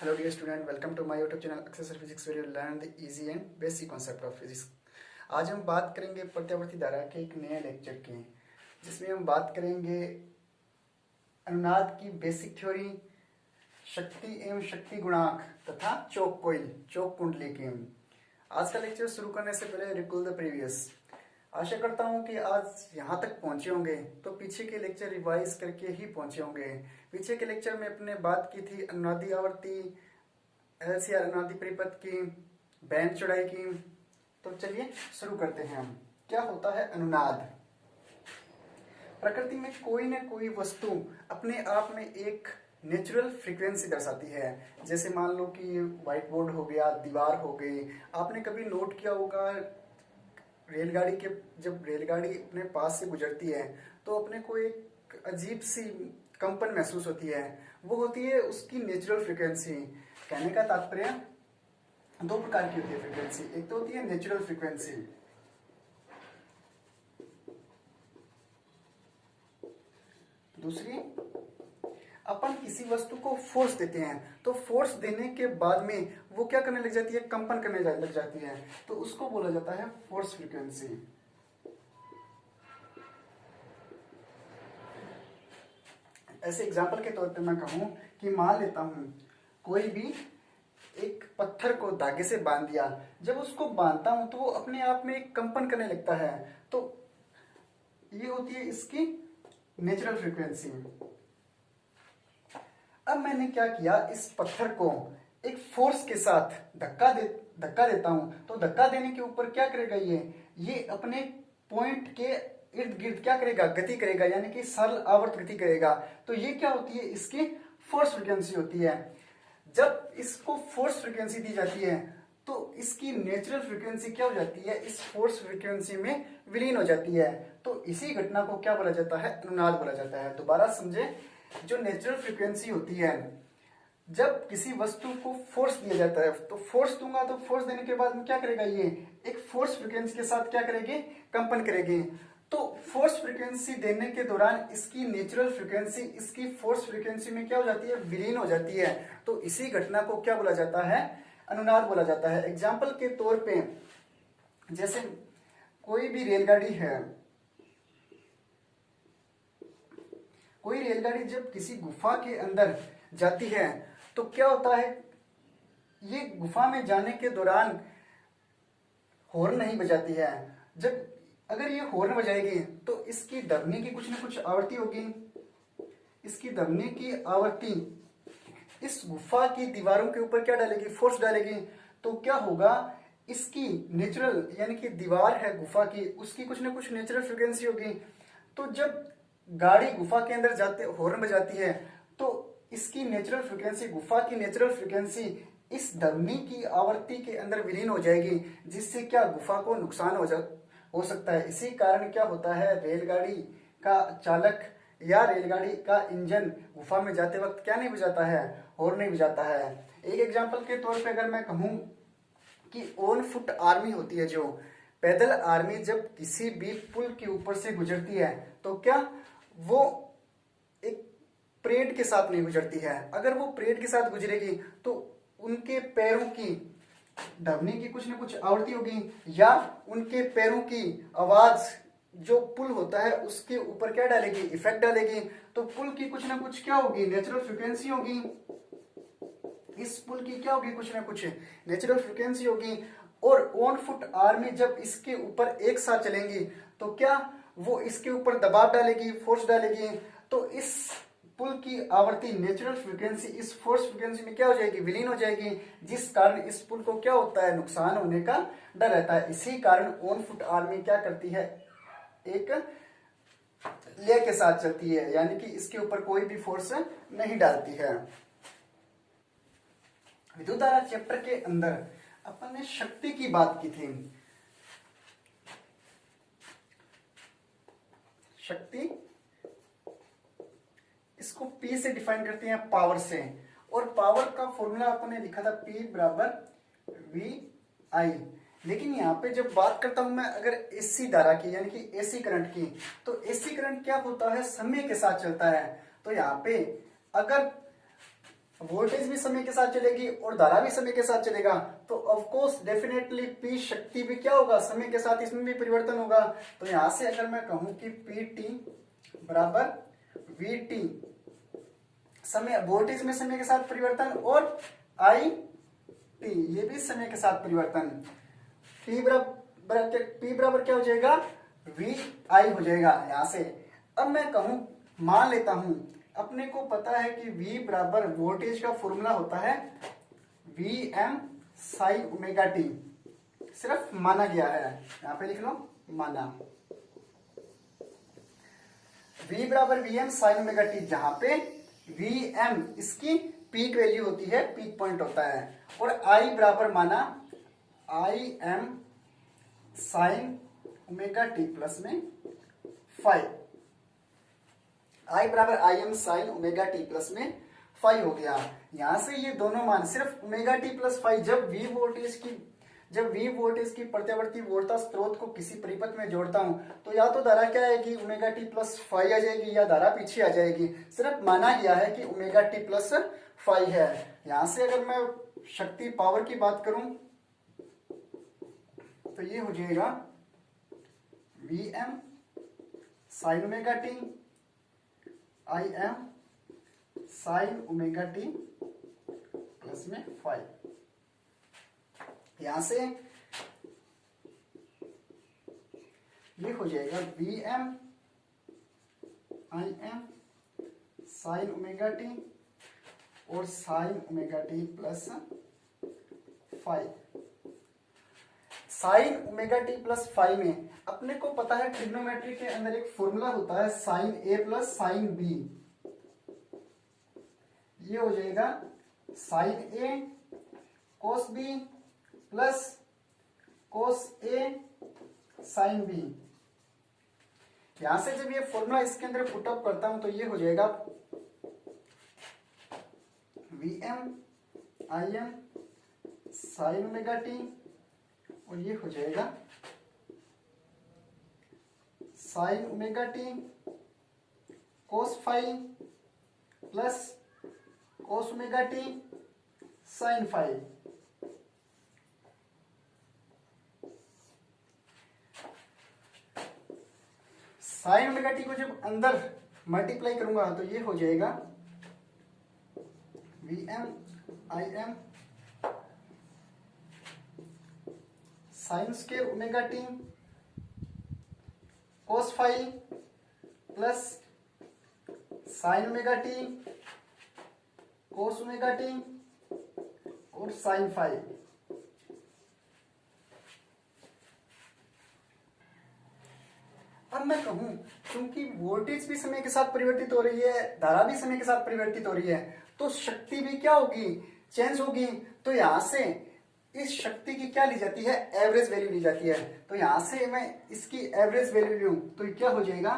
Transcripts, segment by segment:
Hello dear student, welcome to my YouTube channel Accessor Physics where you learn the easy and basic concept of physics। आज हम बात करेंगे प्रत्यावर्ती धारा के एक नए लेक्चर की, जिसमें हम बात करेंगे अनुनाद की बेसिक थ्योरी, शक्ति एवं शक्ति गुणांक तथा चौक कॉइल चौक कुंडली की। आज का लेक्चर शुरू करने से पहले रिकॉल द प्रीवियस। आशा करता हूँ कि आज यहाँ तक पहुँचे होंगे तो पीछे के लेक्चर रिवाइज करके ही पहुँचे होंगे। पीछे के लेक्चर में अपने बात की थी अनुनादी आवर्ती, एलसीआर अनुनादी परिपथ की, बैंड चौड़ाई की। तो चलिए शुरू करते हैं हम। क्या होता है अनुनाद? प्रकृति में कोई न कोई वस्तु अपने आप में एक नेचुरल फ्रीक्वेंसी दर्शाती है। जैसे मान लो कि व्हाइट बोर्ड हो गया, दीवार हो गई। आपने कभी नोट किया होगा रेलगाड़ी के, जब रेलगाड़ी अपने पास से गुजरती है तो अपने को एक अजीब सी कंपन महसूस होती है। वो होती है उसकी नेचुरल फ्रीक्वेंसी। कहने का तात्पर्य दो प्रकार की होती है फ्रीक्वेंसी। एक तो होती है नेचुरल फ्रीक्वेंसी, दूसरी अपन किसी वस्तु को फोर्स देते हैं तो फोर्स देने के बाद में वो क्या करने लग जाती है, कंपन करने लग जाती है, तो उसको बोला जाता है फोर्स फ्रीक्वेंसी। ऐसे एग्जांपल के तौर पे मैं कहूं कि मान लेता हूं कोई भी एक पत्थर को धागे से बांध दिया। जब उसको बांधता हूं तो वो अपने आप में एक कंपन करने लगता है, तो ये होती है इसकी नेचुरल फ्रीक्वेंसी। अब मैंने क्या किया, इस पत्थर को एक फोर्स के साथ धक्का देता हूं तो धक्का देने के ऊपर क्या करेगा, ये अपने पॉइंट के इर्द गिर्द क्या करेगा, गति करेगा, यानी कि सरल आवर्त गति करेगा। तो ये क्या होती है, इसकी फोर्स फ्रीक्वेंसी होती है। जब इसको फोर्स फ्रीक्वेंसी दी जाती है तो इसकी नेचुरल फ्रीक्वेंसी क्या हो जाती है, इस फोर्स फ्रीक्वेंसी में विलीन हो जाती है। तो इसी घटना को क्या बोला जाता है, अनुनाद बोला जाता है। दोबारा समझे, जो नेचुरल फ्रीक्वेंसी होती है, जब किसी वस्तु को फोर्स दिया जाता है तो फोर्स दूंगा तो फोर्स देने के बाद में क्या करेगा, ये एक फोर्स फ्रीक्वेंसी के साथ क्या करेगी, कंपन करेगी। तो फोर्स फ्रीक्वेंसी देने के दौरान इसकी नेचुरल फ्रीक्वेंसी इसकी फोर्स फ्रीक्वेंसी में क्या हो जाती है, विलीन हो जाती है। तो इसी घटना को क्या बोला जाता है, अनुनाद बोला जाता है। एग्जाम्पल के तौर पे जैसे कोई भी रेलगाड़ी है, कोई रेलगाड़ी जब किसी गुफा के अंदर जाती है तो क्या होता है, ये गुफा में जाने के दौरान हॉर्न नहीं बजाती है। जब अगर ये हॉर्न बजाएगी तो इसकी ध्वनि की कुछ ना कुछ आवृत्ति होगी। इसकी ध्वनि की आवृत्ति इस गुफा की दीवारों के ऊपर क्या डालेगी, फोर्स डालेगी। तो क्या होगा, इसकी नेचुरल यानी कि दीवार है गुफा की, उसकी कुछ ना कुछ नेचुरल फ्रीक्वेंसी होगी। तो जब गाड़ी गुफा के अंदर जाते हॉर्न बजाती है तो इसकी नेचुरल फ्रीक्वेंसी, गुफा की नेचुरल फ्रीक्वेंसी इस ध्वनि की आवृत्ति के अंदर विलीन हो जाएगी, जिससे क्या गुफा को नुकसान हो सकता है। इसी कारण क्या होता है, रेलगाड़ी का चालक या रेलगाड़ी का इंजन गुफा में जाते वक्त क्या नहीं बजाता है, हॉर्न नहीं बजाता है। एक एग्जांपल के तौर पे अगर मैं कहूं कि ऑन फुट आर्मी होती है, जो पैदल आर्मी जब किसी भी पुल के ऊपर से गुजरती है तो क्या वो एक परेड के साथ नहीं गुजरती है। अगर वो परेड के साथ गुजरेगी तो उनके पैरों की ध्वनि की कुछ न कुछ आवृत्ति होगी, या उनके पैरों की आवाज जो पुल होता है उसके ऊपर क्या डालेगी, इफेक्ट डालेगी। तो पुल की कुछ ना कुछ क्या होगी, नेचुरल फ्रीक्वेंसी होगी। इस पुल की क्या होगी, कुछ ना कुछ नेचुरल फ्रीक्वेंसी होगी। और ऑन फुट आर्मी जब इसके ऊपर एक साथ चलेंगी तो क्या वो इसके ऊपर दबाव डालेगी, फोर्स डालेगी। तो इस पुल की आवृत्ति, नेचुरल फ्रीक्वेंसी इस फोर्स फ्रीक्वेंसी में क्या हो जाएगी, विलीन हो जाएगी, जिस कारण इस पुल को क्या होता है, नुकसान होने का डर रहता है। इसी कारण ऑन फुट आर्मी क्या करती है, एक ले के साथ चलती है, यानी कि इसके ऊपर कोई भी फोर्स नहीं डालती है। विद्युत धारा चैप्टर के अंदर अपन ने शक्ति की बात की थी। शक्ति इसको P से डिफाइन करते हैं, पावर से। और पावर का फॉर्मूला अपन ने लिखा था P बराबर VI। लेकिन यहाँ पे जब बात करता हूं मैं अगर एसी धारा की, यानी कि एसी करंट की, तो एसी करंट क्या होता है, समय के साथ चलता है। तो यहाँ पे अगर वोल्टेज भी समय के साथ चलेगी और धारा भी समय के साथ चलेगा, तो ऑफ कोर्स डेफिनेटली पी शक्ति भी क्या होगा, समय के साथ इसमें भी परिवर्तन होगा। तो यहां से अगर मैं कहूं कि पी टी बराबर वी टी, समय वोल्टेज में समय के साथ परिवर्तन, और आई टी ये भी समय के साथ परिवर्तन, पी बराबर क्या हो जाएगा, वी आई हो जाएगा यहां से। अब मैं कहूं, मान लेता हूं, अपने को पता है कि V बराबर वोल्टेज का फॉर्मूला होता है V M sine omega T, सिर्फ माना गया है, यहां पे लिख लो माना। V बराबर V M sine omega T, जहां पे वी एम इसकी पीक वैल्यू होती है, पीक पॉइंट होता है, और I बराबर माना आई M sine omega T plus में 5, आई बराबर आई M sine omega T plus में 5 हो गया। यहां से ये दोनों मान सिर्फ ओमेगा टी प्लस 5, जब वी वोल्टेज की प्रत्यावर्ती वोल्टता स्रोत को किसी परिपथ में जोड़ता हूं, तो या तो धारा क्या आएगी, ओमेगा टी प्लस 5 आ जाएगी, या धारा पीछे आ जाएगी। सिर्फ माना गया है कि ओमेगा टी प्लस 5 है। यहां से अगर मैं शक्ति पावर की बात करूं तो ये हो जाएगा V M sine omega T I M sine omega T plus में 5। यहां से ये हो जाएगा V M I M sine omega T और sine omega T plus 5। Sine omega T plus 5 में अपने को पता है ट्रिग्नोमेट्री के अंदर एक फॉर्मूला होता है साइन ए प्लस साइन बी, ये हो जाएगा साइन ए कोस बी प्लस कोस ए साइन बी। यहां से जब ये फॉर्मूला इसके अंदर पुटअप करता हूं तो ये हो जाएगा V M I M sine omega T, और ये हो जाएगा sine omega T cos 5 plus cos omega T sine 5। Sine omega T को जब अंदर मल्टीप्लाई करूंगा तो ये हो जाएगा V M I M sine square omega T cos 5 plus sine omega T cos omega T और साइन 5। अब मैं कहूं, क्योंकि वोल्टेज भी समय के साथ परिवर्तित हो रही है, धारा भी समय के साथ परिवर्तित हो रही है, तो शक्ति भी क्या होगी, चेंज होगी। तो यहां से इस शक्ति की क्या ली जाती है, एवरेज वैल्यू ली जाती है। तो यहां से मैं इसकी एवरेज वैल्यू लूं तो क्या हो जाएगा,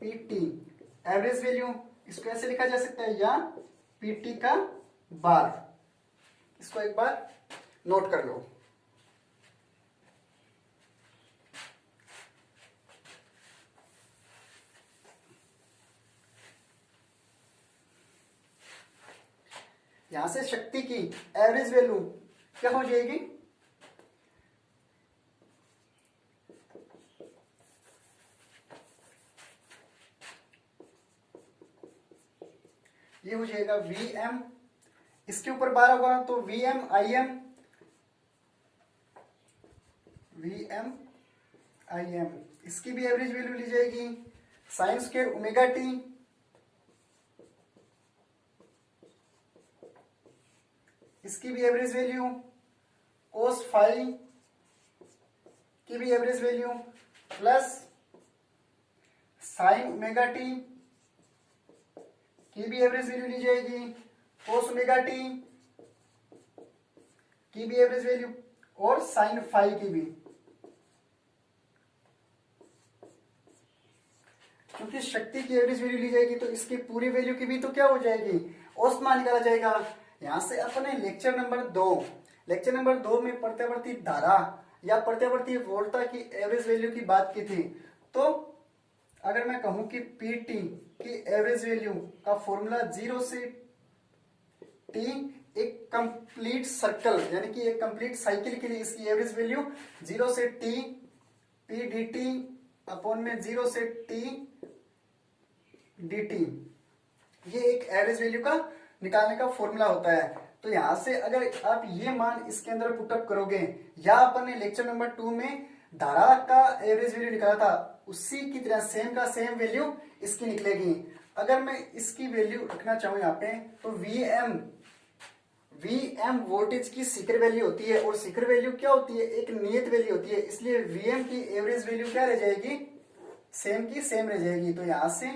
पीटी एवरेज वैल्यू, इसको ऐसे लिखा जा सकता है, या पीटी का बार। इसको एक बार नोट कर लो। यहां से शक्ति की एवरेज वैल्यू क्या हो जाएगी, ये हो जाएगा वी एम, इसके ऊपर बार होगा तो वी एम आई एम इसकी भी एवरेज वैल्यू ली जाएगी, साइन स्क्वायर ओमेगा टी इसकी भी एवरेज वैल्यू, कोस 5 की भी average value, plus sine omega T की भी एवरेज वैल्यू ली जाएगी, कोस ओमेगा टी की भी एवरेज वैल्यू और साइन 5 की भी। क्योंकि शक्ति की एवरेज वैल्यू ली जाएगी तो इसकी पूरी वैल्यू की भी तो क्या हो जाएगी, औसत मान निकाला जाएगा। यहां से अपने लेक्चर नंबर 2 में प्रत्यावर्ती धारा या प्रत्यावर्ती वोल्टता की एवरेज वैल्यू की बात की थी। तो अगर मैं कहूं कि पीटी की एवरेज वैल्यू का फॉर्मूला 0 से टी एक कंप्लीट सर्कल यानी कि एक कंप्लीट साइकिल के लिए इसकी एवरेज वैल्यू 0 से T P D T upon में 0 से टी डी टी, ये एक एवरेज वैल्यू का निकालने का फॉर्मूला होता है। तो यहां से अगर आप ये मान इसके अंदर पुटअप करोगे, या अपन ने लेक्चर नंबर 2 में धारा का एवरेज वैल्यू निकाला था, उसी की तरह सेम का सेम वैल्यू इसकी निकलेगी। अगर मैं इसकी वैल्यू रखना चाहूं यहाँ पे, तो वीएम वोल्टेज की शिखर वैल्यू होती है, और शिखर वैल्यू क्या होती है, एक नियत वैल्यू होती है, इसलिए वीएम की एवरेज वैल्यू क्या रह जाएगी, सेम की सेम रह जाएगी। तो यहां से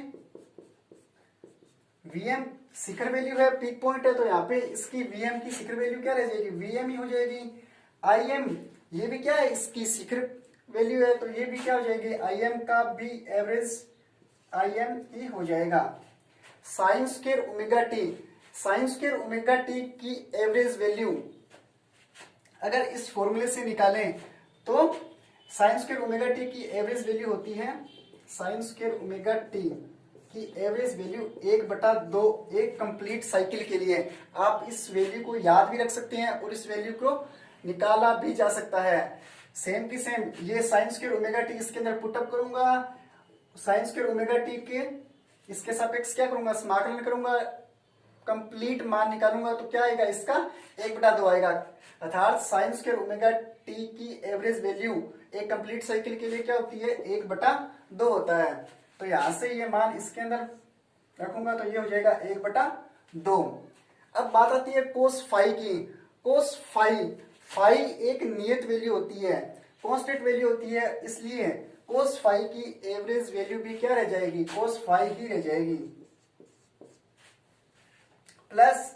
वीएम शिखर वैल्यू है, पीक पॉइंट है, तो यहाँ पे इसकी वीएम की शिखर वैल्यू क्या रह जाएगी, वीएम ही हो जाएगी। आईएम ये भी क्या है, इसकी शिखर वैल्यू है, तो ये भी क्या हो जाएगी, आईएम का भी एवरेज आईएम ही हो जाएगा। Sign square omega T, sign square omega T की एवरेज वैल्यू अगर इस फॉर्मूले से निकालें, तो साइन स्क्वायर ओमेगा टी की एवरेज वैल्यू होती है, साइन स्क्वायर ओमेगा टी की एवरेज वैल्यू 1/2 एक कंप्लीट साइकिल के लिए। आप इस वैल्यू को याद भी रख सकते हैं और इस वैल्यू को निकाला भी जा सकता है। सेम की सेम ये साइन स्क्वायर ओमेगा टी इसके अंदर पुटअप करूंगा, साइन स्क्वायर ओमेगा टी के इसके सापेक्ष क्या करूंगा, समाकलन करूंगा, कंप्लीट मान निकालूंगा, तो क्या आएगा, इसका 1/2 आएगा। अर्थात साइन स्क्वायर ओमेगा टी की एवरेज वैल्यू एक कंप्लीट साइकिल के लिए क्या होती है, 1/2 होता है। तो यहां से ये मान इसके अंदर रखूंगा तो ये हो जाएगा 1/2। अब बात आती है कोस फाई की। कोस फाई एक नियत वैल्यू होती है, कांस्टेंट वैल्यू होती है, इसलिए कोस फाई की एवरेज वैल्यू भी क्या रह जाएगी, कोस फाई ही रह जाएगी। Plus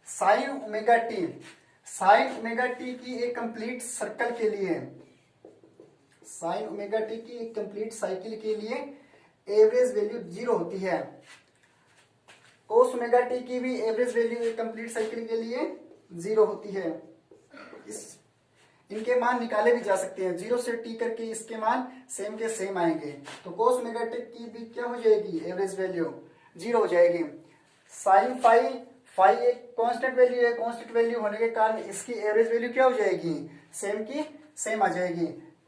sine omega T, sign omega T की एक कंप्लीट सर्कल के लिए, साइन ओमेगा टी की एक कंप्लीट साइकिल के लिए एवरेज वैल्यू 0 होती है। कोस ओमेगा टी की भी एवरेज वैल्यू एक कंप्लीट साइकिल के लिए 0 होती है। इनके मान निकाले भी जा सकते हैं, 0 से टी करके इसके मान सेम के सेम आएंगे। तो कोस ओमेगा टी की भी क्या हो जाएगी, एवरेज वैल्यू 0 हो जाएगी। साइन फाई एक कांस्टेंट वैल्यू है, कांस्टेंट वैल्यू होने के कारण इसकी एवरेज वैल्यू क्या हो जाएगी, सेम की सेम आ जाएगी।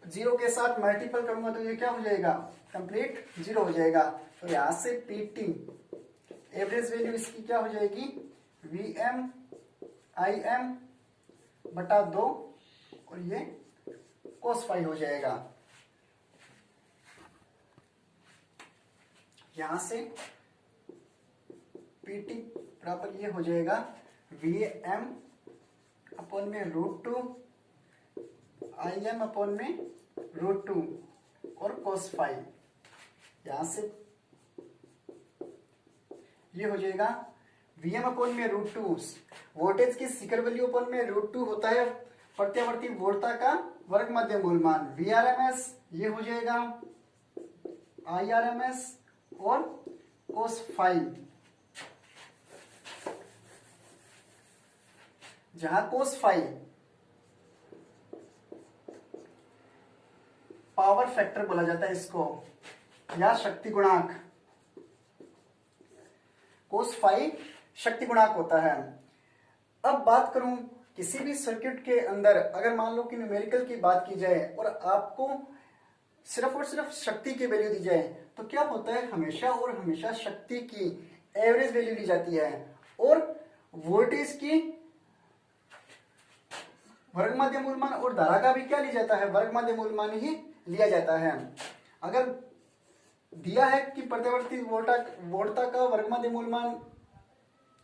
0 के साथ मल्टीपल करूंगा तो ये क्या हो जाएगा, कंप्लीट 0 हो जाएगा। तो यहां से पीटी एवरेज वैल्यू इसकी क्या हो जाएगी, वीएम आईएम बटा 2 और ये कोस फाई हो जाएगा। यहां से पीटी बराबर ये हो जाएगा वीएम अपॉन में √2 आईएम अपॉन में √2 और कोस फाई। यहां से ये हो जाएगा Vm अपॉन में √2, वोल्टेज की शिखर वैल्यू अपॉन में √2 होता है प्रत्यावर्ती वोल्टता का वर्ग मध्य मूलमान। Vrms ये हो जाएगा Irms और कोस फाई, जहां कोस फाई पावर फैक्टर बोला जाता है इसको, या शक्ति गुणांक। कोस फाई शक्ति गुणांक होता है। अब बात करूं किसी भी सर्किट के अंदर, अगर मान लो कि न्यूमेरिकल की बात की जाए और आपको सिर्फ और सिर्फ शक्ति की वैल्यू दी जाए, तो क्या होता है, हमेशा और हमेशा शक्ति की एवरेज वैल्यू ली जाती है और वोल्टेज की वर्ग मध्य मूलमान और धारा का भी क्या लिया जाता है, वर्ग मध्य मूलमान ही लिया जाता है। अगर दिया है कि प्रत्यावर्ती वोल्टता का वर्ग मध्य मूलमान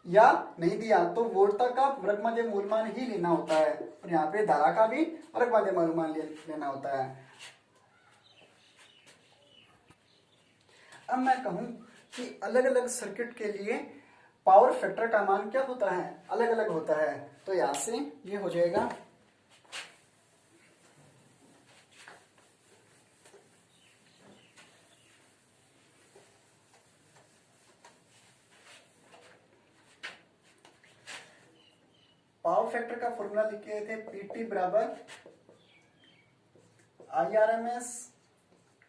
या नहीं दिया, तो वोल्टता का वर्ग मध्य मूलमान ही लेना होता है और यहाँ पे धारा का भी वर्ग मध्य मूलमान लेना होता है। अब मैं कहूं कि अलग अलग सर्किट के लिए पावर फैक्टर का मान क्या होता है, अलग अलग होता है। तो यहां से ये हो जाएगा पावर फैक्टर का फॉर्मूला लिखे थे, पीटी बराबर IRMS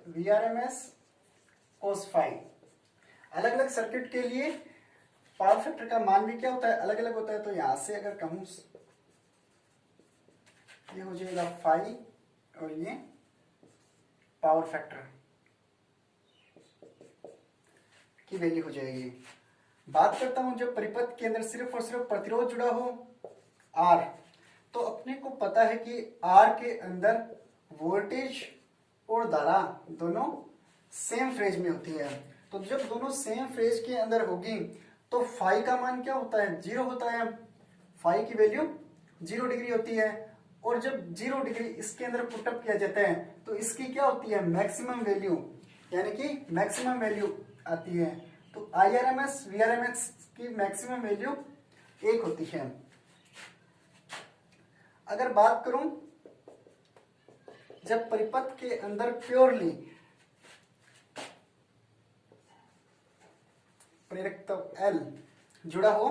VRMS कोस फाई। अलग अलग सर्किट के लिए पावर फैक्टर का मान भी क्या होता है, अलग अलग होता है। तो यहां से अगर कहूं, ये हो जाएगा फाइव और ये पावर फैक्टर की वैल्यू हो जाएगी। बात करता हूं जब परिपथ के अंदर सिर्फ और सिर्फ प्रतिरोध जुड़ा हो आर, तो अपने को पता है कि आर के अंदर वोल्टेज और धारा दोनों सेम फेज में होती है। तो जब दोनों सेम फेज के अंदर होगी तो फाई का मान क्या होता है, 0 होता है। फाई की वैल्यू 0 डिग्री होती है। और जब 0 डिग्री इसके अंदर पुटअप किया जाता है तो इसकी क्या होती है, मैक्सिमम वैल्यू, यानी कि मैक्सिमम वैल्यू आती है। तो IRMS VRMS की मैक्सिमम वैल्यू 1 होती है। अगर बात करूं जब परिपथ के अंदर प्योरली प्रेरकत्व L जुड़ा हो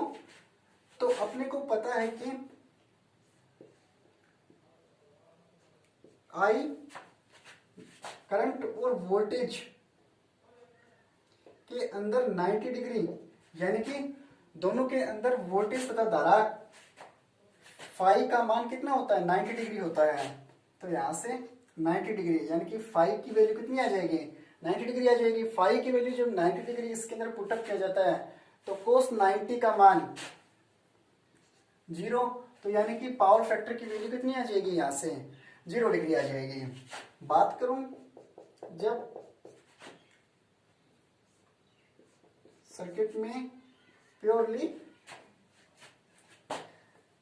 तो अपने को पता है कि I करंट और वोल्टेज के अंदर 90 डिग्री, यानी कि दोनों के अंदर वोल्टेज तथा धारा फाई का मान कितना होता है, 90 डिग्री होता है। तो यहां से 90 डिग्री यानी कि फाई की वैल्यू कितनी आ जाएगी, 90 डिग्री आ जाएगी। फाई की वैल्यू जब 90 डिग्री इसके अंदर पुटअप किया जाता है तो कोस 90 का मान 0, तो यानी कि पावर फैक्टर की वैल्यू कितनी आ जाएगी, यहां से 0 डिग्री आ जाएगी। बात करूं जब सर्किट में प्योरली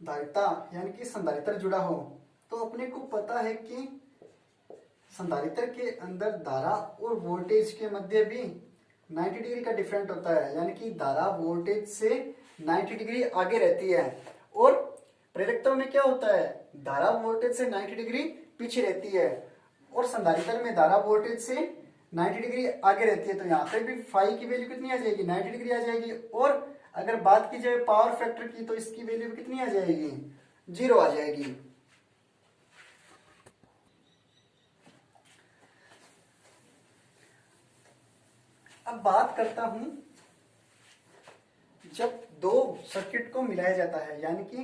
धारिता यानी कि संधारित्र जुड़ा हो तो अपने को पता है कि संधारित्र के अंदर धारा और वोल्टेज के मध्य भी 90 डिग्री का डिफरेंट होता है, यानी कि धारा वोल्टेज से 90 डिग्री आगे रहती है। और प्रेरकत्व में क्या होता है, धारा वोल्टेज से 90 डिग्री पीछे रहती है और संधारित्र में धारा वोल्टेज से 90 डिग्री आगे रहती है। तो यहाँ पे भी फाई की वैल्यू कितनी आ जाएगी, 90 डिग्री आ जाएगी। और अगर बात की जाए पावर फैक्टर की तो इसकी वैल्यू कितनी आ जाएगी, 0 आ जाएगी। अब बात करता हूं जब दो सर्किट को मिलाया जाता है, यानी कि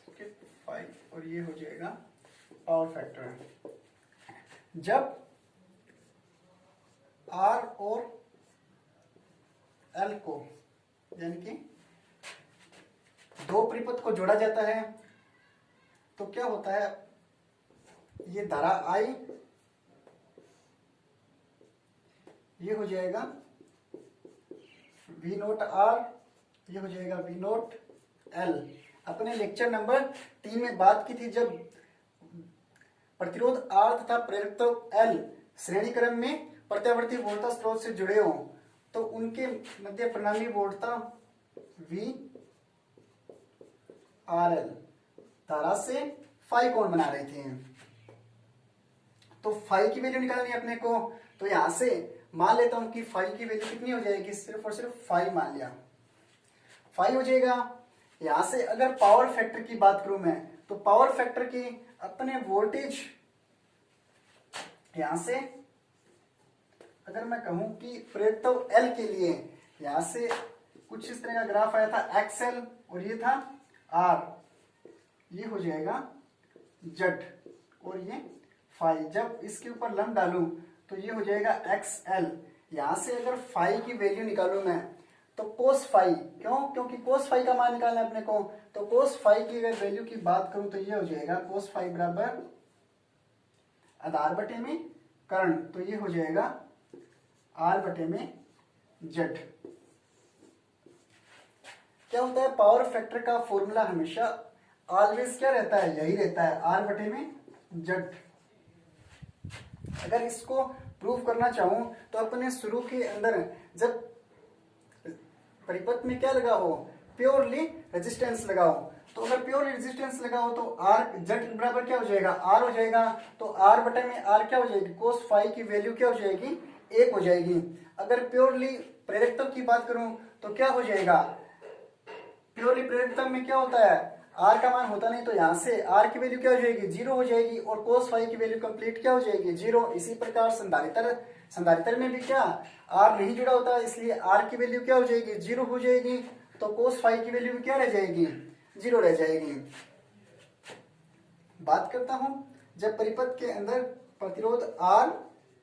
सर्किट 5 और ये हो जाएगा पावर फैक्टर। जब R और L को यानी कि दो परिपथ को जोड़ा जाता है तो क्या होता है, ये धारा I ये हो जाएगा V0R, ये हो जाएगा V0L। अपने लेक्चर नंबर 3 में बात की थी जब प्रतिरोध R तथा प्रेरकत्व L श्रेणी क्रम में प्रत्यावर्ती वोल्टता स्रोत से जुड़े हों तो उनके मध्य परिणामी वोल्टता VRL धारा से फाई कोण बना रहे थे। तो फाई की वैल्यू निकालनी है अपने को, तो यहां से मान लेता हूं कि फाई की वैल्यू कितनी हो जाएगी, सिर्फ और सिर्फ फाई मान लिया, फाई हो जाएगा। यहां से अगर पावर फैक्टर की बात करूं मैं तो पावर फैक्टर की अपने वोल्टेज, यहां से अगर मैं कहूं कि प्रेरकत्व L के लिए यहां से कुछ इस तरह का ग्राफ आया था XL और ये था R, ये हो जाएगा Z और ये फाई। जब इसके ऊपर लंब डालूं तो ये हो जाएगा XL। यहां से अगर फाई की वैल्यू निकालूं मैं तो कोस फाई, क्योंकि कोस फाई का मान निकालना है अपने को, तो कोस फाई की अगर वैल्यू की बात करूं तो ये हो जाएगा कोस फाई बराबर आधार बटे में कर्ण, तो ये हो जाएगा R बटे में Z। क्या होता है, पावर फैक्टर का फॉर्मूला हमेशा ऑलवेज क्या रहता है, यही रहता है, R बटे में Z। अगर इसको प्रूव करना चाहूं तो अपने शुरू के अंदर जब परिपथ में क्या लगा हो, प्योरली रेजिस्टेंस लगाओ, तो अगर प्योरली रेजिस्टेंस लगाओ तो R Z बराबर क्या हो जाएगा, R हो जाएगा। तो R बटे में R क्या हो जाएगी, कोस फाई की वैल्यू क्या हो जाएगी, 1 हो जाएगी। अगर प्योरली प्रेरकत्व की बात करूं तो क्या हो जाएगा, प्योरली प्रेरकत्व में क्या होता है, R का मान होता नहीं, तो यहां से R की वैल्यू क्या हो जाएगी, 0 हो जाएगी और कोस फाई की वैल्यू कंप्लीट क्या हो जाएगी, 0। इसी प्रकार संधारित्र संधारित्र में भी क्या आर नहीं जुड़ा होता, इसलिए आर की वैल्यू क्या हो जाएगी, 0 हो जाएगी। तो कोस फाई की वैल्यू भी क्या रह जाएगी, 0 रह जाएगी। बात करता हूं जब परिपथ के अंदर प्रतिरोध आर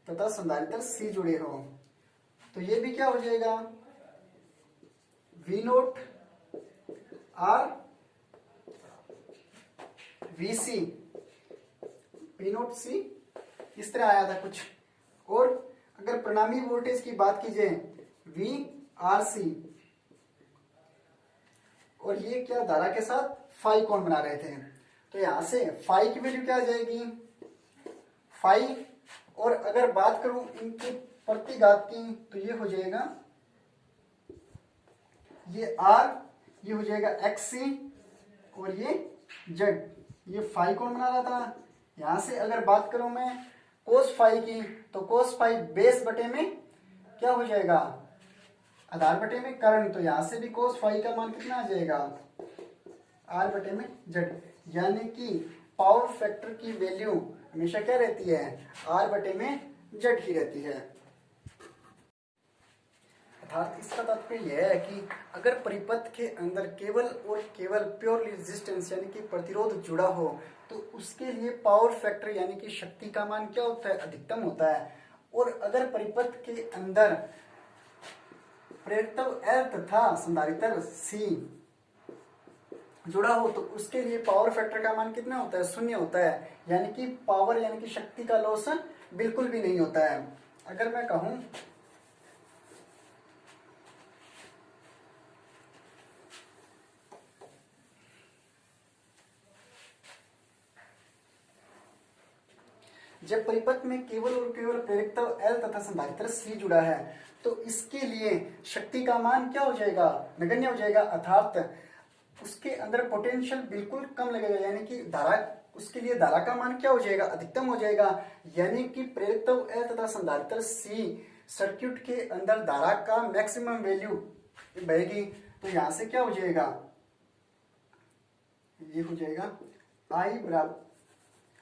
तथा संधारित्र सी जुड़े हो, तो ये भी क्या हो जाएगा, V naught R V C, V naught C, इस तरह आया था कुछ। और अगर परिणामी वोल्टेज की बात की जाए, वी आर सी, और ये क्या धारा के साथ फाई कोण बना रहे थे, तो यहां से फाई की वैल्यू क्या आ जाएगी, फाई। और अगर बात करूं इनकी प्रतिघात की, तो ये हो जाएगा, ये आर, ये हो जाएगा एक्स सी, और ये जेड, ये फाई कोण बना रहा था। यहां से अगर बात करूं मैं कोस फाई की, तो कोस फाई बेस बटे में क्या हो जाएगा, आधार बटे में कर्ण, तो यहां से भी कोस फाई का मान कितना आ जाएगा, आर बटे में जेड। यानी कि पावर फैक्टर की वैल्यू हमेशा क्या रहती है, आर बटे में जेड ही रहती है। अर्थात इसका तात्पर्य यह है कि अगर परिपथ के अंदर केवल और केवल प्योरली रेजिस्टेंस यानी कि प्रतिरोध जुड़ा हो, तो उसके लिए पावर फैक्टर यानी कि शक्ति का मान क्या होता है, अधिकतम होता है। और अगर परिपथ के अंदर प्रेरकत्व L तथा संधारित्र C जुड़ा हो, तो उसके लिए पावर फैक्टर का मान कितना होता है, 0 होता है। यानी कि पावर यानी कि शक्ति का लॉस बिल्कुल भी नहीं होता है। अगर मैं कहूं जब परिपथ में केवल और केवल प्रेरकत्व L तथा संधारित्र C जुड़ा है, तो इसके लिए शक्ति का मान क्या हो जाएगा, नगण्य हो जाएगा। अर्थात उसके अंदर पोटेंशियल बिल्कुल कम लगेगा, यानी कि धारा, उसके लिए धारा का मान क्या हो जाएगा, अधिकतम हो जाएगा। यानी कि प्रेरकत्व L तथा संधारित्र C सर्किट के अंदर धारा का मैक्सिमम वैल्यू बहेगी। तो यहां से क्या हो जाएगा, ये हो जाएगा I बराबर,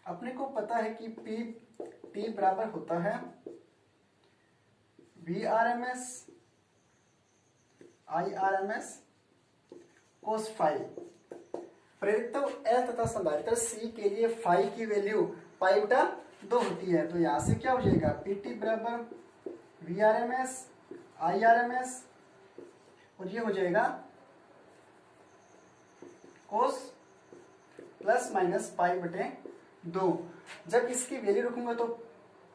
अपने को पता है कि P बराबर होता है VRMS IRMS कोस फाई। प्रेरकत्व L तथा संधारित्र C के लिए फाई की वैल्यू पाई बटा 2 होती है। तो यहां से क्या हो जाएगा, PT बराबर VRMS IRMS, और ये हो जाएगा कोस प्लस माइनस पाई बटे 2। जब इसकी वैल्यू रखूंगा तो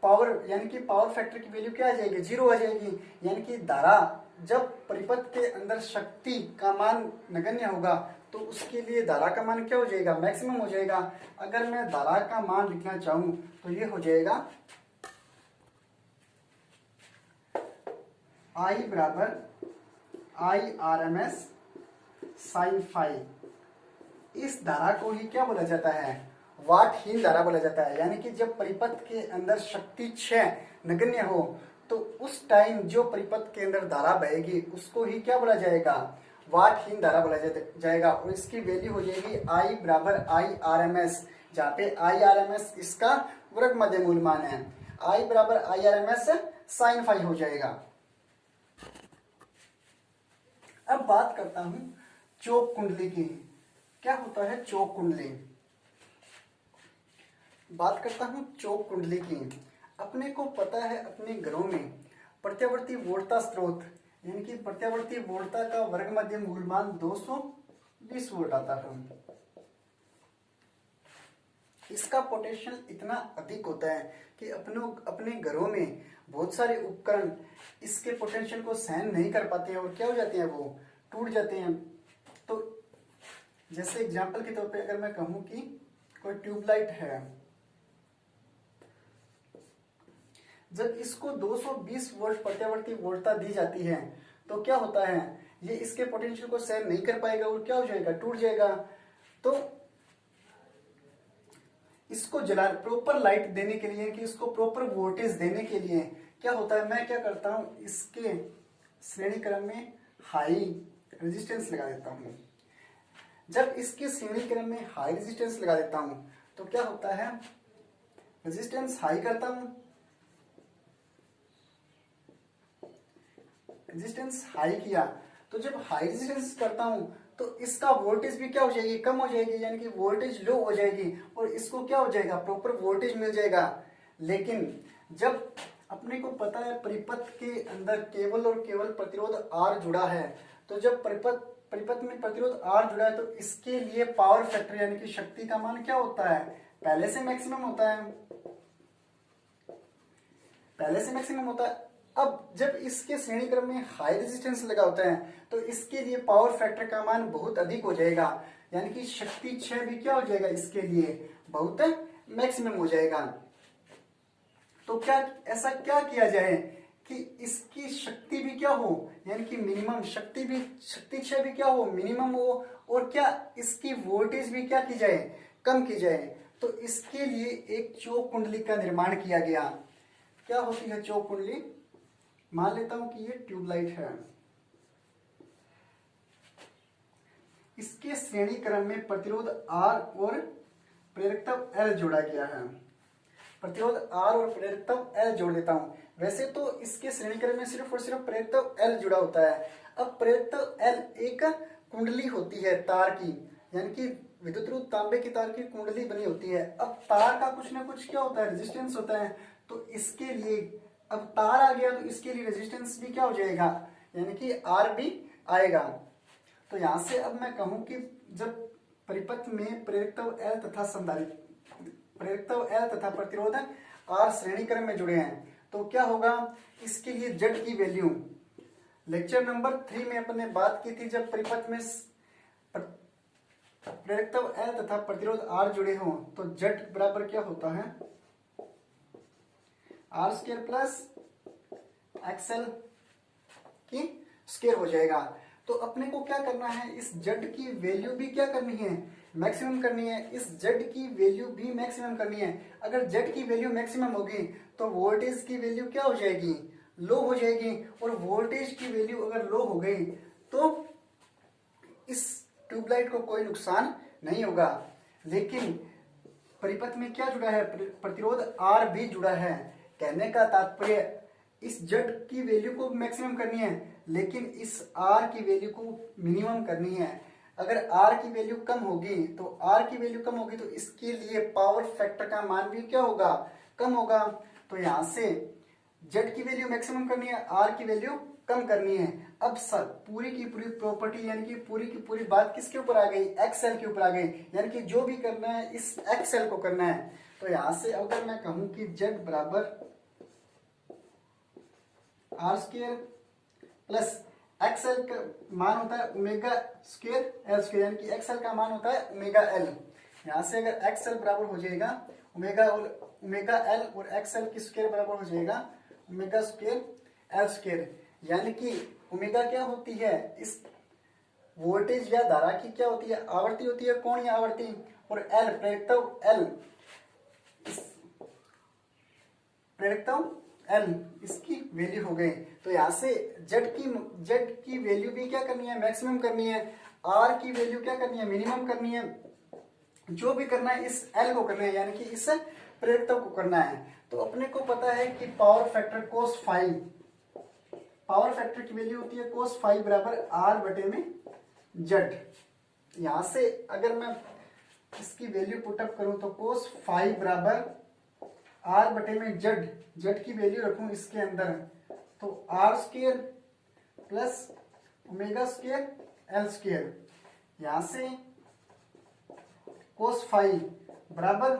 पावर यानी कि पावर फैक्टर की वैल्यू क्या आ जाएगी, 0 आ जाएगी। यानी कि धारा, जब परिपथ के अंदर शक्ति का मान नगण्य होगा, तो उसके लिए धारा का मान क्या हो जाएगा, मैक्सिमम हो जाएगा। अगर मैं धारा का मान लिखना चाहूं तो ये हो जाएगा I बराबर IRMS साइन फाई। इस धारा को ही क्या बोला जाता है, वाटहीन धारा बोला जाता है। यानी कि जब परिपथ के अंदर शक्ति क्षय नगण्य हो, तो उस टाइम जो परिपथ के अंदर धारा बहेगी उसको ही क्या बोला जाएगा, वाटहीन धारा बोला जाएगा। और इसकी वैल्यू हो जाएगी I बराबर IRMS, जहाँ पे IRMS इसका वर्ग मध्य मूल मान है। I बराबर IRMS साइन फाई हो जाएगा। अब बात करता हूं चौक कुंडली की। क्या होता है चौक कुंडली, बात करता हूं चौक कुंडली की। अपने को पता है अपने घरों में प्रत्यावर्ती वोल्टता स्रोत यानी कि प्रत्यावर्ती वोल्टता का वर्ग मध्य मूल मान 220 वोल्ट आता है। इसका पोटेंशियल इतना अधिक होता है कि अपने घरों में बहुत सारे उपकरण इसके पोटेंशियल को सहन नहीं कर पाते हैं और क्या हो जाते हैं, वो टूट जाते हैं। तो जैसे एग्जांपल के तौर पे अगर मैं कहूं कि कोई ट्यूबलाइट है, जब इसको 220 वोल्ट प्रत्यावर्ती वोल्टता दी जाती है, तो क्या होता है, ये इसके पोटेंशियल को सहन नहीं कर पाएगा और क्या हो जाएगा, टूट जाएगा। तो इसको जला प्रॉपर लाइट देने के लिए, कि इसको प्रॉपर वोल्टेज देने के लिए क्या होता है, मैं क्या करता हूं, इसके श्रेणी क्रम में हाई रेजिस्टेंस लगा देता हूं। जब इसके श्रेणी क्रम में हाई रेजिस्टेंस लगा देता हूं तो क्या होता है, रेजिस्टेंस हाई करता हूं रेजिस्टेंस हाई किया, तो जब हाई रेजिस्टेंस करता हूं तो इसका वोल्टेज भी क्या हो जाएगी, कम हो जाएगी, यानी कि वोल्टेज लो हो जाएगी और इसको क्या हो जाएगा, प्रॉपर वोल्टेज मिल जाएगा। लेकिन जब अपने को पता है परिपथ के अंदर केवल और केवल प्रतिरोध R जुड़ा है, तो जब परिपथ में प्रतिरोध R जुड़ा है तो इसके लिए पावर फैक्टर यानी कि शक्ति का मान क्या होता है, पहले से मैक्सिमम होता है, पहले से मैक्सिमम होता है। अब जब इसके श्रेणी क्रम में हाई रेजिस्टेंस लगा होता है तो इसके लिए पावर फैक्टर का मान बहुत अधिक हो जाएगा, यानी कि शक्ति क्षय भी क्या हो जाएगा, इसके लिए बहुत मैक्सिमम हो जाएगा। तो क्या ऐसा क्या किया जाए कि इसकी शक्ति भी क्या हो, यानी कि मिनिमम शक्ति क्षय भी क्या हो, मिनिमम हो, और क्या इसकी वोल्टेज भी क्या की जाए, कम की जाए। तो इसके लिए एक चौक कुंडली का निर्माण किया गया। क्या होती है चौक कुंडली, मान लेता हूं कि ये ट्यूबलाइट है, इसके श्रेणी क्रम में प्रतिरोध R और प्रेरकत्व L जोड़ा गया है। प्रतिरोध R और प्रेरकत्व L जोड़ देता हूं। वैसे तो इसके श्रेणी क्रम में सिर्फ और सिर्फ प्रेरकत्व L जुड़ा होता है। अब प्रेरकत्व L एक कुंडली होती है तार की, यानी कि विद्युत रूप तांबे की तार की कुंडली बनी होती है। अब तार का कुछ ना कुछ क्या होता है, रेजिस्टेंस होता है। तो इसके लिए अब तार आ गया तो इसके लिए रेजिस्टेंस भी क्या हो जाएगा, यानी कि R भी आएगा। तो यहां से अब मैं कहूं कि जब परिपथ में प्रेरकत्व L तथा प्रेरकत्व L तथा प्रतिरोध R श्रेणी क्रम में जुड़े हैं तो क्या होगा, इसके लिए Z की वैल्यू लेक्चर नंबर 3 में अपने बात की थी, जब परिपथ में प्रेरकत्व L तथा प्रतिरोध R जुड़े हों तो Z बराबर क्या होता है, R² प्लस XL की स्क्वायर हो जाएगा। तो अपने को क्या करना है, इस Z की वैल्यू भी क्या करनी है, मैक्सिमम करनी है। इस Z की वैल्यू भी मैक्सिमम करनी है। अगर Z की वैल्यू मैक्सिमम होगी तो वोल्टेज की वैल्यू क्या हो जाएगी, लो हो जाएगी। और वोल्टेज की वैल्यू अगर लो हो गई तो इस ट्यूबलाइट को कोई नुकसान नहीं होगा। लेकिन परिपथ में क्या जुड़ा है, प्रतिरोध R भी जुड़ा है। कहने का तात्पर्य इस Z की वैल्यू को मैक्सिमम करनी है, लेकिन इस R की वैल्यू को मिनिमम करनी है। अगर R की वैल्यू कम होगी तो इसके लिए पावर फैक्टर का मान भी क्या होगा, कम होगा। तो यहां से Z की वैल्यू मैक्सिमम करनी है, R की वैल्यू कम करनी है। अब सब पूरी की पूरी प्रॉपर्टी यानी कि पूरी की पूरी बात किसके ऊपर आ गई, XL के ऊपर आ गई। यानी कि जो भी करना है इस XL को करना है। तो यहां से अगर मैं कहूं कि Z बराबर R² प्लस XL का मान होता है ओमेगा स्क्वायर L स्क्वायर, यानी कि XL का मान होता है ओमेगा L। यहां से अगर XL बराबर हो जाएगा ओमेगा L और XL की स्क्वायर बराबर हो जाएगा ओमेगा स्क्वायर L स्क्वायर। यानी कि ओमेगा क्या होती है, इस वोल्टेज या धारा की क्या होती है, आवृत्ति होती है, कोणीय आवृत्ति। और L प्रेरकत्व L इसकी वैल्यू हो गई। तो यहां से Z की वैल्यू भी क्या करनी है, मैक्सिमम करनी है। R की वैल्यू क्या करनी है, मिनिमम करनी है। जो भी करना है इस L को करना है, यानी कि इस प्रेरकत्व को करना है। तो अपने को पता है कि power factor cos five, power factor की वैल्यू होती है cos फाइव बराबर R बटे में Z। यहां से अगर मैं इसकी वैल्यू पुटअप करूं तो cos फाइव बराबर R बटे में Z की वैल्यू रखूं इसके अंदर तो R² plus omega square L square. यहां से cos फाइव बराबर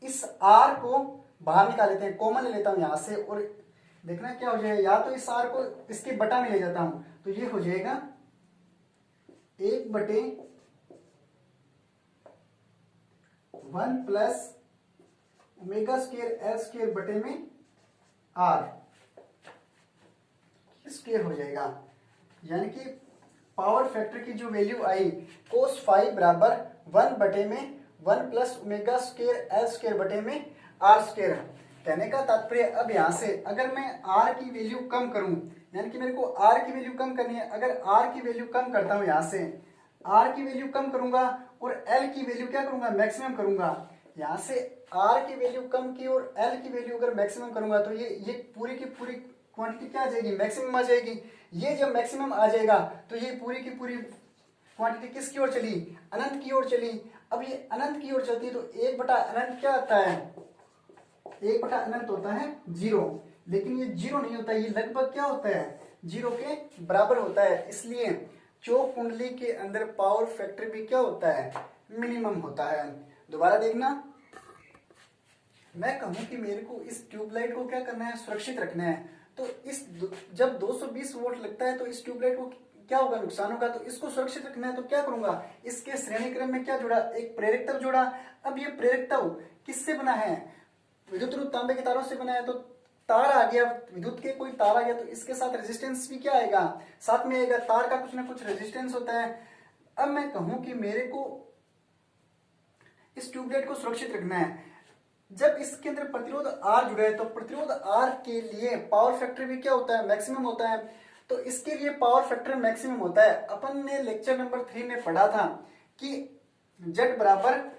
इस R को बाहर निकाल लेते हैं, कॉमन ले लेता हूं यहां से, और देखना क्या हो जाएगा, या तो इस R को इसके बटा में ले जाता हूं तो ये हो जाएगा 1 बटे 1 plus omega square L square बटे में R स्क्वायर हो जाएगा। यानी कि पावर फैक्टर की जो वैल्यू आई cos फाइव बराबर 1 बटे में 1 plus omega square L square बटे में R स्क्वायर। कहने का तात्पर्य अब यहां से अगर मैं R की वैल्यू कम करूं, यानी कि मेरे को R की वैल्यू कम करनी है, अगर R की वैल्यू कम करता हूं, यहां से R की वैल्यू कम करूंगा और L की वैल्यू क्या करूंगा, मैक्सिमम करूंगा। यहां से R की वैल्यू कम की और L की वैल्यू अगर मैक्सिमम करूंगा तो ये पूरी की पूरी क्वांटिटी क्या आ जाएगी, मैक्सिमम आ जाएगी। ये जब मैक्सिमम आ जाएगा तो ये पूरी की पूरी क्वांटिटी किसकी ओर चली, अनंत की ओर चली। अब ये अनंत की ओर चलती है तो 1/अनंत क्या आता है, 1/अनंत होता है 0, लेकिन ये 0 नहीं होता, ये लगभग क्या होता है, 0 के बराबर होता है। इसलिए चौक कुंडली के अंदर पावर फैक्टर भी क्या होता है, मिनिमम होता है। दोबारा देखना, मैं कहूं कि मेरे को इस ट्यूबलाइट को क्या करना है, सुरक्षित रखना है, तो इस जब 220 वोल्ट लगता है तो इस ट्यूबलाइट को क्या होगा, नुकसान होगा। तो इसको सुरक्षित रखना है तो क्या करूंगा, इसके श्रेणी क्रम में क्या जोड़ा, एक प्रेरकत्व जोड़ा। अब ये प्रेरकत्व किससे बना है, विद्युत रूप तांबे के तारों से बना है, तो तार आ गया, विद्युत के कोई तार आ गया तो इसके साथ रेजिस्टेंस भी क्या आएगा, साथ में आएगा। तार का कुछ ना कुछ रेजिस्टेंस होता है। अब मैं कहूं कि मेरे को इस ट्यूबलाइट को सुरक्षित रखना है, जब इसके अंदर प्रतिरोध R जुड़ा है तो प्रतिरोध R के लिए पावर फैक्टर भी क्या होता है, मैक्सिमम होता है। तो इसके लिए पावर फैक्टर मैक्सिमम होता है। अपन ने लेक्चर नंबर 3 में पढ़ा था कि Z बराबर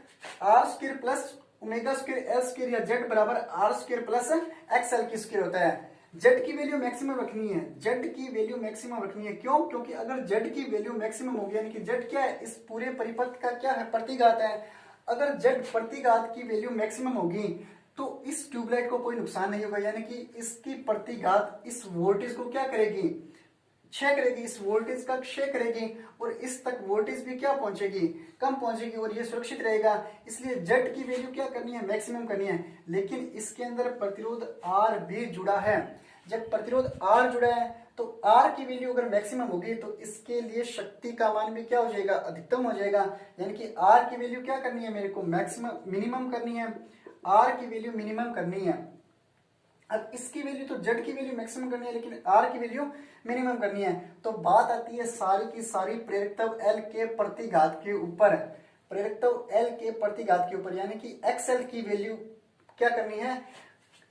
R square plus omega square L square, या Z बराबर R square plus X L की स्क्वायर होता है। Z की वैल्यू मैक्सिमम रखनी है, Z की वैल्यू मैक्सिमम रखनी है। क्यों, क्योंकि अगर Z की वैल्यू मैक्सिमम होगी, यानी कि Z क्या है, इस पूरे परिपथ का क्या है, प्रतिघात है। अगर Z प्रतिघात की वैल्यू मैक्सिमम होगी तो इस ट्यूबलाइट को कोई नुकसान नहीं होगा, यानी कि इसकी प्रतिघात इस वोल्टेज को क्या करेगी, क्षय करेगी, इस वोल्टेज का क्षय करेगी, और इस तक वोल्टेज भी क्या पहुंचेगी, कम पहुंचेगी, और ये सुरक्षित रहेगा। इसलिए Z की वैल्यू क्या करनी है, मैक्सिमम करनी है। लेकिन इसके अंदर प्रतिरोध R भी जुड़ा है। जब प्रतिरोध R जुड़ा है तो R की वैल्यू अगर मैक्सिमम होगी तो इसके लिए शक्ति का मान भी क्या हो जाएगा, अधिकतम हो जाएगा। यानी कि R की वैल्यू क्या करनी है, मेरे को मैक्सिमम मिनिमम करनी है, R की वैल्यू मिनिमम करनी है। अब इसकी वैल्यू तो Z की वैल्यू मैक्सिमम करनी है, लेकिन R की वैल्यू मिनिमम करनी है। तो बात आती है सारी की सारी प्रेरकत्व L के प्रतिघात के ऊपर, प्रेरकत्व L के प्रतिघात के ऊपर, यानी कि XL की वैल्यू क्या करनी है,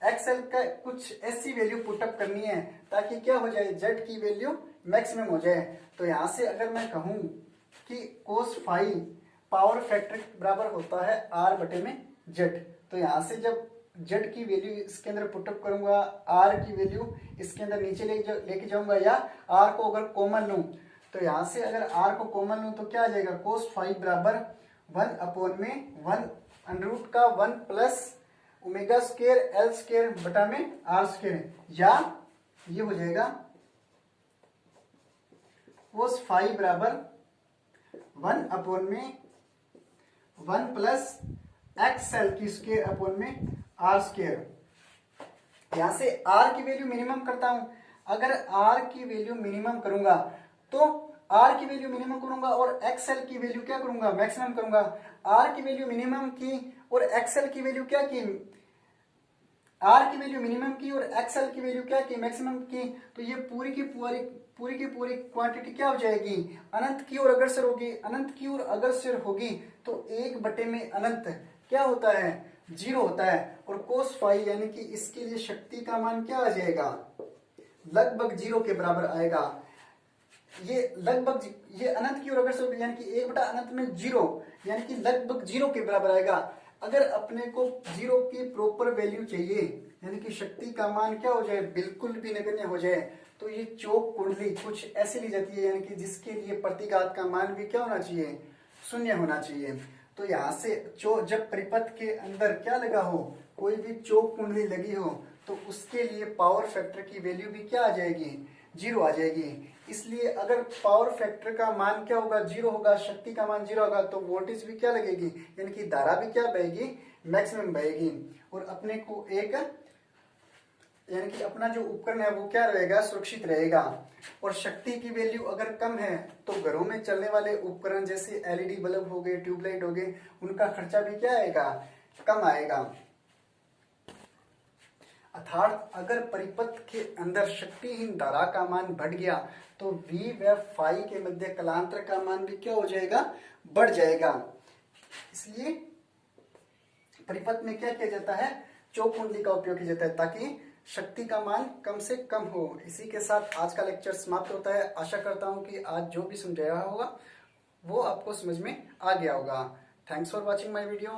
XL का कुछ ऐसी वैल्यू पुटअप करनी है ताकि क्या हो जाए, Z की वैल्यू मैक्सिमम हो जाए। तो यहां से अगर मैं कहूं कि कोस फाई पावर फैक्टर बराबर होता है R बटे में Z, तो यहां से जब Z की वैल्यू इसके अंदर पुटअप करूंगा, R की वैल्यू इसके अंदर नीचे लेके जाऊंगा, या R को अगर कॉमन लूं, तो यहां से अगर R को कॉमन लूं तो क्या आ जाएगा, कोस फाई बराबर 1/1 plus omega square L square बटा में आर स्क्वायर, या ये हो जाएगा कोस फाई बराबर 1/1 प्लस एक्स एल की स्क्वायर अपॉन में आर स्क्वायर। यहां से आर की वैल्यू मिनिमम करता हूं। अगर आर की वैल्यू मिनिमम करूंगा तो आर की वैल्यू मिनिमम करूंगा और एक्सएल की वैल्यू क्या करूंगा, मैक्सिमम करूंगा। आर की वैल्यू मिनिमम की और एक्सएल की वैल्यू क्या की, आर की वैल्यू मिनिमम की और एक्सएल की वैल्यू क्या की, मैक्सिमम की। तो ये पूरी की पूरी क्वांटिटी क्या हो जाएगी, अनंत की ओर अग्रसर होगी। अनंत की ओर अग्रसर होगी तो 1/अनंत क्या होता है, 0 होता है। और कोस फाई यानी कि इसके लिए शक्ति का मान क्या आ जाएगा, लगभग 0 के बराबर आएगा। ये लगभग ये अनंत की ओर अग्रसर होगी, यानी कि 1/अनंत में 0, यानी कि लगभग 0 के बराबर आएगा। अगर अपने को 0 की प्रॉपर वैल्यू चाहिए, यानी कि शक्ति का मान क्या हो जाए, बिल्कुल भी नगण्य हो जाए, तो ये चौक कुंडली कुछ ऐसी ली जाती है, यानी कि जिसके लिए प्रतिघात का मान भी क्या होना चाहिए, 0 होना चाहिए। तो यहाँ से जब परिपथ के अंदर क्या लगा हो, कोई भी चौक कुंडली लगी हो, तो उसके लिए पावर फैक्टर की वैल्यू भी क्या आ जाएगी, 0 आ जाएगी। इसलिए अगर पावर फैक्टर का मान क्या होगा, 0 होगा, शक्ति का मान 0 होगा, तो वोल्टेज भी क्या लगेगी, यानी कि धारा भी क्या बहेगी, मैक्सिमम बहेगी। और अपने को एक यानी कि अपना जो उपकरण है वो क्या रहेगा, सुरक्षित रहेगा। और शक्ति की वैल्यू अगर कम है तो घरों में चलने वाले उपकरण जैसे एलईडी बल्ब हो गए, ट्यूबलाइट हो गए, उनका खर्चा भी क्या आएगा, कम आएगा। अर्थात अगर परिपथ के अंदर शक्तिहीन धारा का मान बढ़ गया तो V व फाई के मध्य कलांतर का मान भी क्या हो जाएगा, बढ़ जाएगा। इसलिए परिपथ में क्या किया जाता है, चौक कुंडली का उपयोग किया जाता है ताकि शक्ति का मान कम से कम हो। इसी के साथ आज का लेक्चर समाप्त होता है। आशा करता हूं कि आज जो भी समझाया होगा वो आपको समझ में आ गया होगा। Thanks for watching my video.